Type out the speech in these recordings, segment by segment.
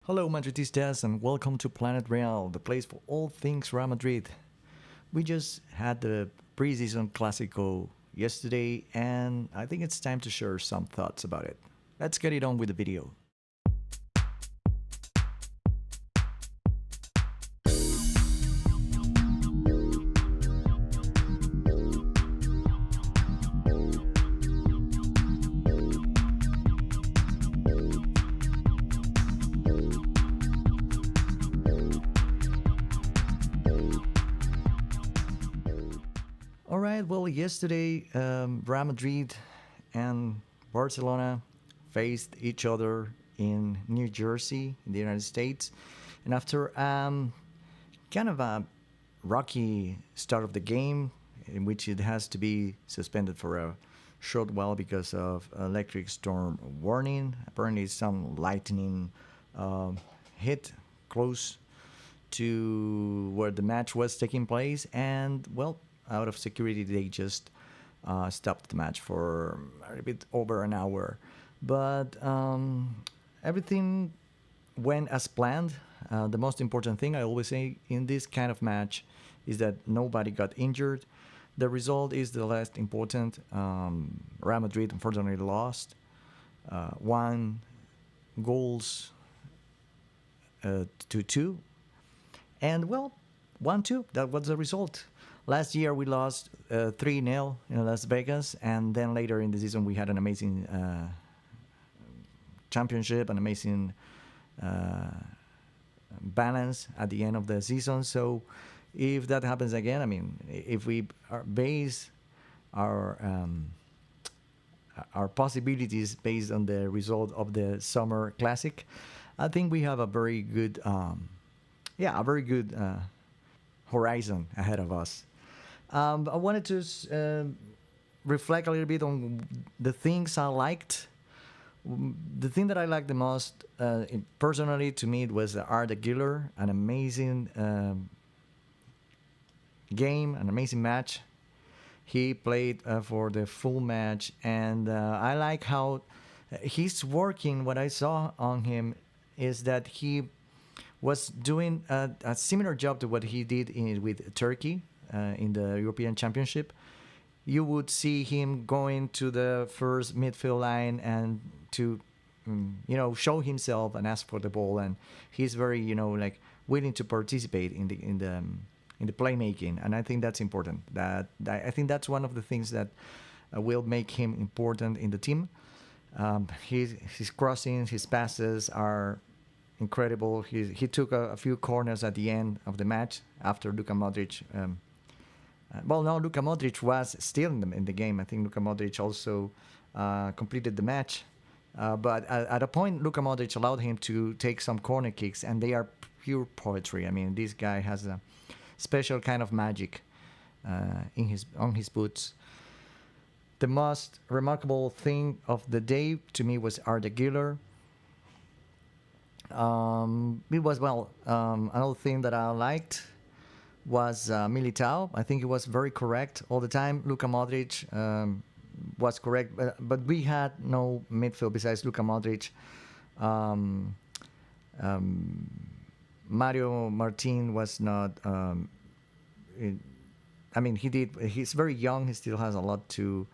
Hello, Madridistas, and welcome to Planet Real, the place for all things Real Madrid. We just had the preseason Clásico yesterday, and I think it's time to share some thoughts about it. Let's get it on with the video. All right, well, yesterday, Real Madrid and Barcelona faced each other in New Jersey, in the United States. And after kind of a rocky start of the game, in which it has to be suspended for a short while because of electric storm warning, apparently some lightning hit close to where the match was taking place, and well, out of security, they just stopped the match for a bit over an hour. But everything went as planned. The most important thing I always say in this kind of match is that nobody got injured. The result is the less important. Real Madrid unfortunately lost. One goals to two. And well, 1-2, that was the result. Last year we lost 3-0 in Las Vegas, and then later in the season we had an amazing championship, an amazing balance at the end of the season. So if that happens again, I mean, if we base our possibilities based on the result of the Summer Classic, I think we have a very good, horizon ahead of us. I wanted to reflect a little bit on the things I liked. The thing that I liked the most, personally, to me, it was Arda Güler, an amazing game, an amazing match. He played for the full match, and I like how he's working. What I saw on him is that he was doing a similar job to what he did with Turkey in the European Championship. You would see him going to the first midfield line and to, show himself and ask for the ball. And he's very, like willing to participate in the playmaking. And I think that's important. I think that's one of the things that will make him important in the team. His crossings, his passes are incredible. He took a few corners at the end of the match after Luka Modric. Luka Modric was still in the game. I think Luka Modric also completed the match. But at a point, Luka Modric allowed him to take some corner kicks, and they are pure poetry. I mean, this guy has a special kind of magic on his boots. The most remarkable thing of the day to me was Arda Güler. It was another thing that I liked was Militao. I think it was very correct all the time. Luka Modric was correct, but we had no midfield besides Luka Modric. Mario Martin was not. He's very young. He still has a lot to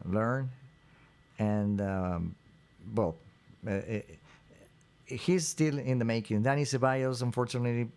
learn, and he's still in the making. Dani Ceballos, unfortunately,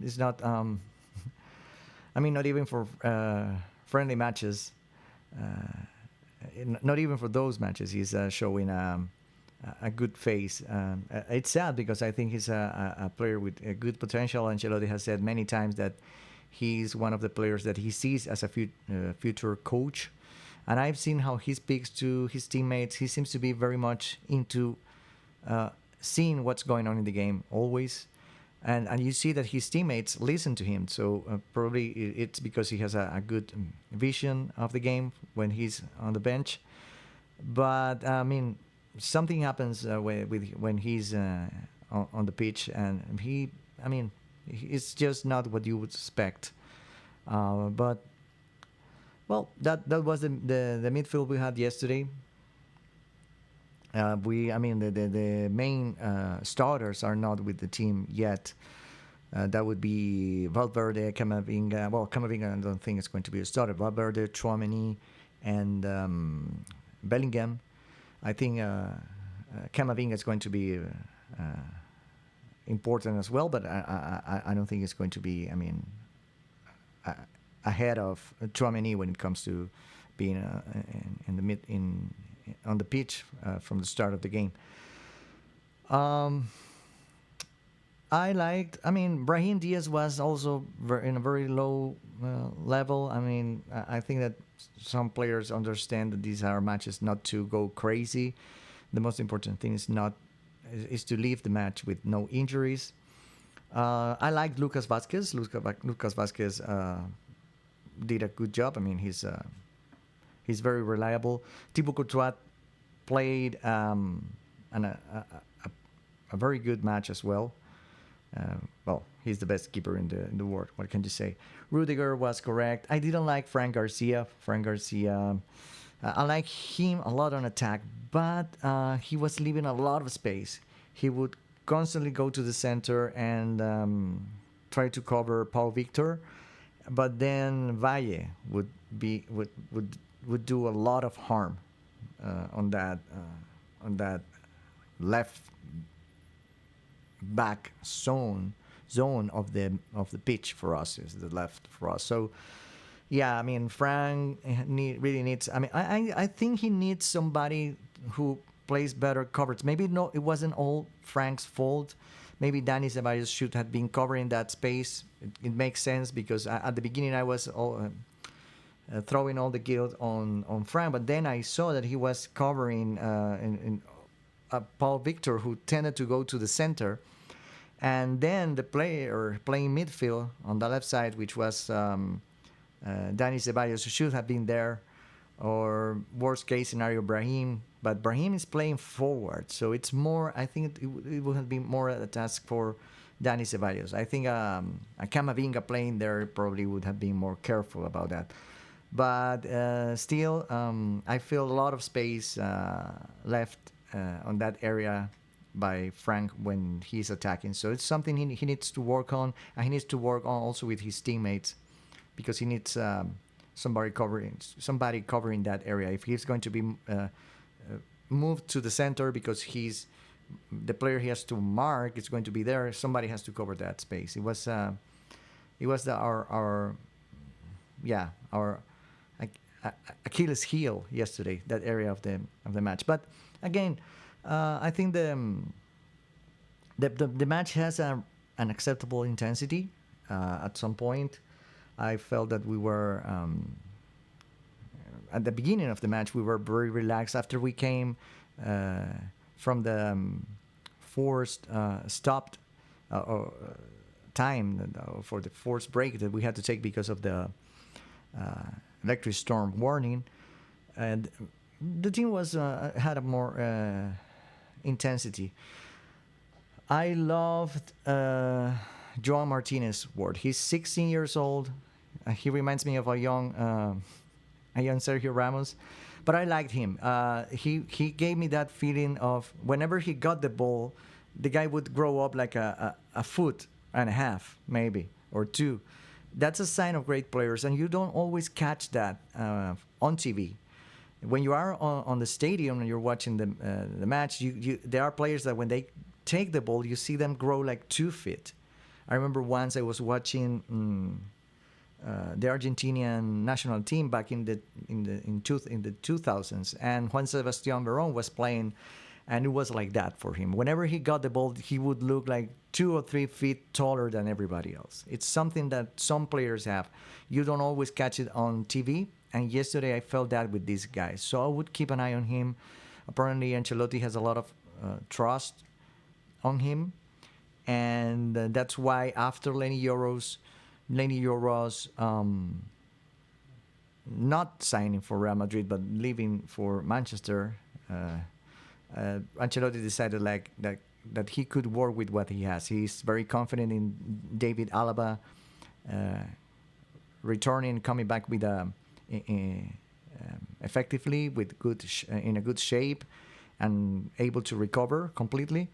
is not. Not even for friendly matches. Not even for those matches, he's showing a good face. It's sad because I think he's a player with a good potential. Ancelotti has said many times that he's one of the players that he sees as a future coach. And I've seen how he speaks to his teammates. He seems to be very much into seeing what's going on in the game always. And you see that his teammates listen to him. So probably it's because he has a good vision of the game when he's on the bench. But something happens when he's on the pitch, and it's just not what you would expect. But that was the midfield we had yesterday. I mean, the main starters are not with the team yet. That would be Valverde, Camavinga. Well, Camavinga, I don't think it's going to be a starter. Valverde, Chouameni, and Bellingham. I think Camavinga is going to be important as well, but I don't think it's going to be. I mean, ahead of Chouameni when it comes to being in the mid in on the pitch from the start of the game. Um, I liked. I mean, Brahim Diaz was also in a very low level. I mean, I think that some players understand that these are matches not to go crazy. The most important thing is to leave the match with no injuries. I liked Lucas Vasquez. Lucas Vasquez did a good job. I mean, he's very reliable. Thibaut Courtois played a very good match as well. Well, he's the best keeper in the world. What can you say? Rudiger was correct. I didn't like Frank Garcia. I like him a lot on attack, but he was leaving a lot of space. He would constantly go to the center and try to cover Paul Victor, but then Valle would do a lot of harm on that left back zone of the pitch for us, is the left for us. So yeah, I mean, Frank really needs. I mean, I think he needs somebody who plays better coverage. Maybe no, it wasn't all Frank's fault. Maybe Dani Ceballos should have been covering that space. It makes sense because at the beginning I was throwing all the guilt on Frank, but then I saw that he was covering Paul Victor, who tended to go to the center, and then the player playing midfield on the left side, which was Dani Ceballos, who should have been there, or worst case scenario, Brahim. But Brahim is playing forward, so it's more. I think it would have been more a task for Dani Ceballos. I think a Camavinga playing there probably would have been more careful about that. But still, I feel a lot of space left on that area by Frank when he's attacking. So it's something he needs to work on, and he needs to work on also with his teammates, because he needs somebody covering that area. If he's going to be moved to the center because the player he has to mark is going to be there, somebody has to cover that space. It was our Achilles heel yesterday, that area of the match. But again, I think the match has an acceptable intensity. At some point, I felt that we were at the beginning of the match we were very relaxed. After we came from the forced stopped time for the forced break that we had to take because of the electric storm warning, and the team had a more intensity. I loved Joan Martinez's word. He's 16 years old. He reminds me of a young Sergio Ramos, but I liked him. He gave me that feeling of whenever he got the ball, the guy would grow up like a foot and a half, maybe, or two. That's a sign of great players, and you don't always catch that on TV. When you are on the stadium and you're watching the match, there are players that when they take the ball, you see them grow like 2 feet. I remember once I was watching the Argentinian national team back in the 2000s, and Juan Sebastián Verón was playing, and it was like that for him. Whenever he got the ball, he would look like 2 or 3 feet taller than everybody else. It's something that some players have. You don't always catch it on TV, and yesterday I felt that with these guys. So I would keep an eye on him. Apparently, Ancelotti has a lot of trust on him, and that's why after Lenny Yoro's not signing for Real Madrid but leaving for Manchester, Ancelotti decided that he could work with what he has. He's very confident in David Alaba returning, coming back with effectively with in a good shape, and able to recover completely.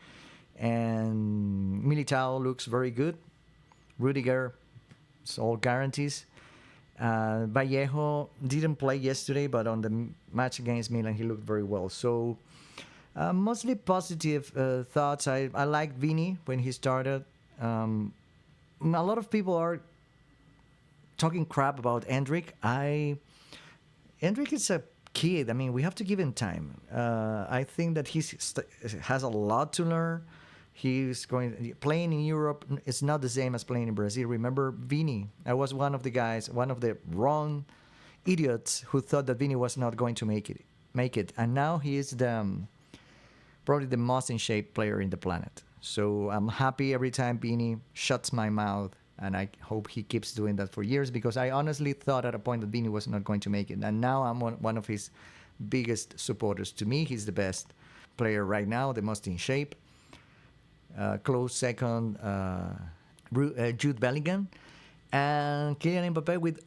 And Militao looks very good. Rudiger, it's all guarantees. Vallejo didn't play yesterday, but on the match against Milan, he looked very well. So mostly positive thoughts. I liked Vini when he started. A lot of people are talking crap about Endrick. Endrick is a kid. I mean, we have to give him time. I think that he has a lot to learn. He's playing in Europe. It's not the same as playing in Brazil. Remember Vini? I was one of the guys, one of the wrong idiots who thought that Vini was not going to make it, and now he is probably the most in shape player in the planet. So I'm happy every time Vini shuts my mouth, and I hope he keeps doing that for years, because I honestly thought at a point that Vini was not going to make it, and now I'm one of his biggest supporters. To me, he's the best player right now, the most in shape. Close second, Jude Bellingham, and Kylian Mbappe, with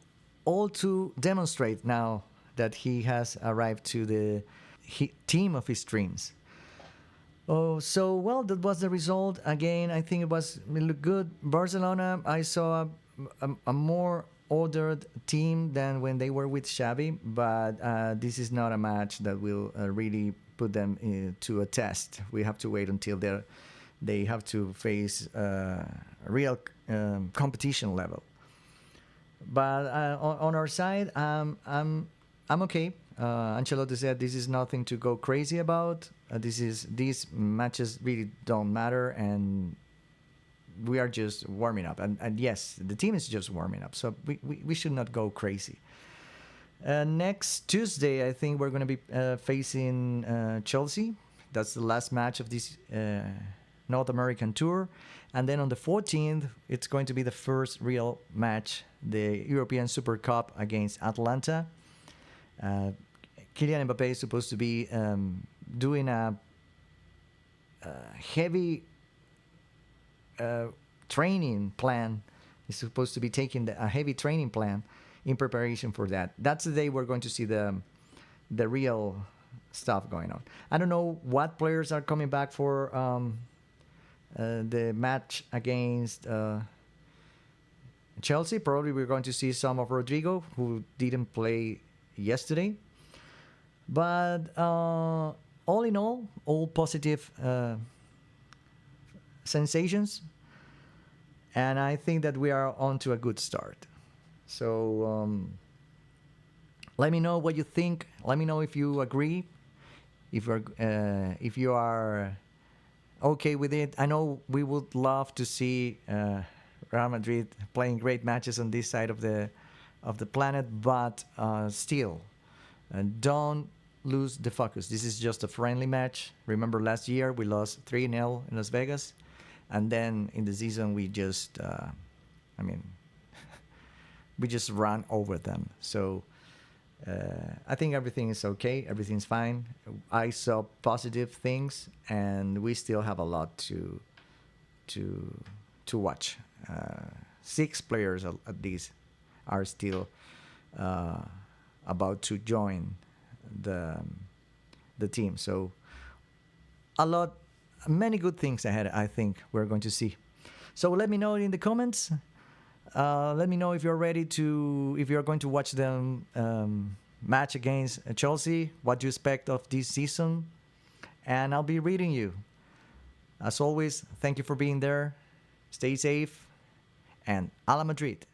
all to demonstrate now that he has arrived to the team of his dreams. Oh, so well, that was the result. Again, I think it looked good. Barcelona, I saw a more ordered team than when they were with Xavi, but this is not a match that will really put them to a test. We have to wait until they have to face a real competition level. But on our side, I'm okay. Ancelotti said this is nothing to go crazy about. These matches really don't matter, and we are just warming up. And yes, the team is just warming up, so we should not go crazy. Next Tuesday, I think we're going to be facing Chelsea. That's the last match of this North American tour. And then on the 14th, it's going to be the first real match, the European Super Cup against Atlanta. Kylian Mbappe is supposed to be doing a heavy training plan. He's supposed to be taking a heavy training plan in preparation for that. That's the day we're going to see the real stuff going on. I don't know what players are coming back for the match against Chelsea. Probably we're going to see some of Rodrigo, who didn't play yesterday. But all in all positive sensations. And I think that we are on to a good start. So let me know what you think. Let me know if you agree, if you are okay with it. I know we would love to see Real Madrid playing great matches on this side of the planet, but still, don't lose the focus. This is just a friendly match. Remember last year we lost 3-0 in Las Vegas, and then in the season we just, we just ran over them. So I think everything is okay. Everything's fine. I saw positive things, and we still have a lot to watch. 6 players at least are still about to join the team. So many good things ahead, I think we're going to see. So let me know in the comments. Let me know if you're if you're going to watch the match against Chelsea, what you expect of this season, and I'll be reading you. As always, thank you for being there. Stay safe, and a la Madrid.